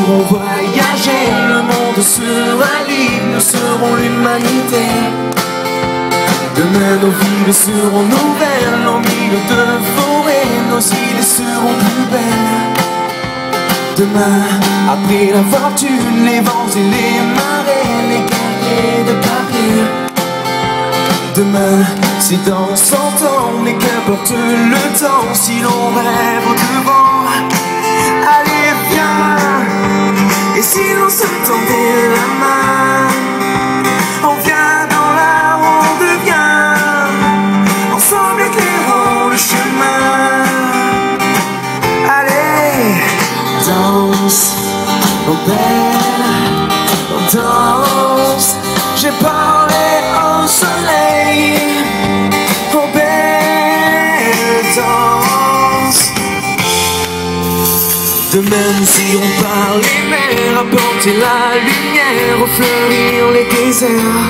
pourrons voyager, le monde sera libre, nous serons l'humanité. Demain nos villes seront nouvelles, au milieu de forêts, nos idées seront plus belles. Demain, après la fortune, les vents et les marées, les guerriers de papier. Demain, c'est dans 100 ans, mais qu'importe le temps, si l'on rêve au devant. Allez viens, et si l'on se tendait la main, on vient dans la on devient, ensemble éclairons le chemin. Allez, danse, oh belle, on danse. J'ai parlé au soleil, oh belle, danse. Demain nous irons par les mers, apporter la lumière, fleurir les déserts.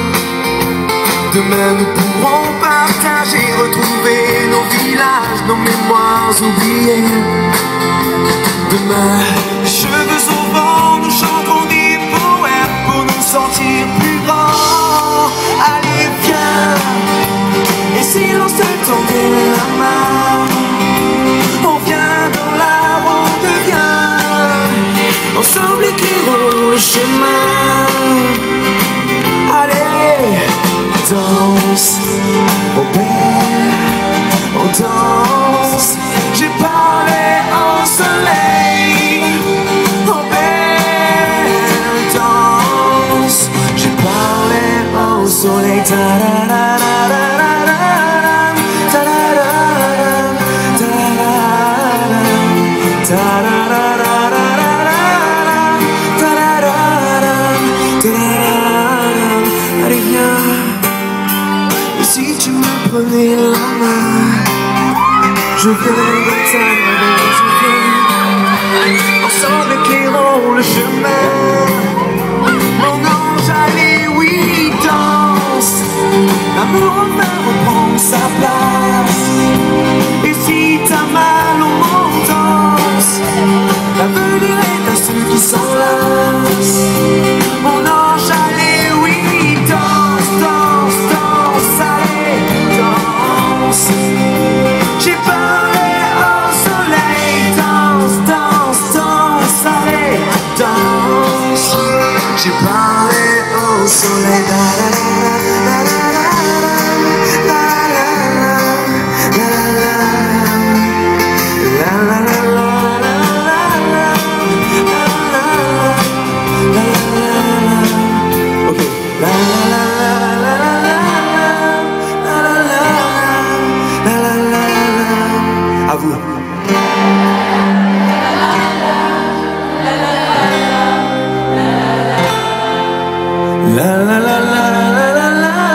Demain nous pourrons partager, retrouver nos villages, nos mémoires oubliées. Demain, cheveux au vent, nous chanterons des poèmes pour nous sentir plus grands. Allez viens, et si l'on se tendait la main, on vient dans l'arbre, on devient, ensemble éclairons le chemin. Allez, danse, oh belle, on danse. J'ai parlé au soleil, oh belle, danse. J'ai parlé au soleil, allez viens, et si tu me prenais la main, je viendrai t'aimer, je viens, ensemble éclairons le chemin. Mon ange, allez, oui, danse, l'amour va reprendre sa place. Et si t'as mal au monde, danse, l'avenir est à ceux qui s'enlacent. Mon ange, allez, oui, danse, danse, danse, allez, danse. J'ai parlé au soleil, danse, danse, danse, allez, danse. J'ai parlé au soleil, à vous. La la la la la la la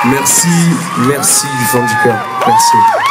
Merci, merci du fond du cœur, merci.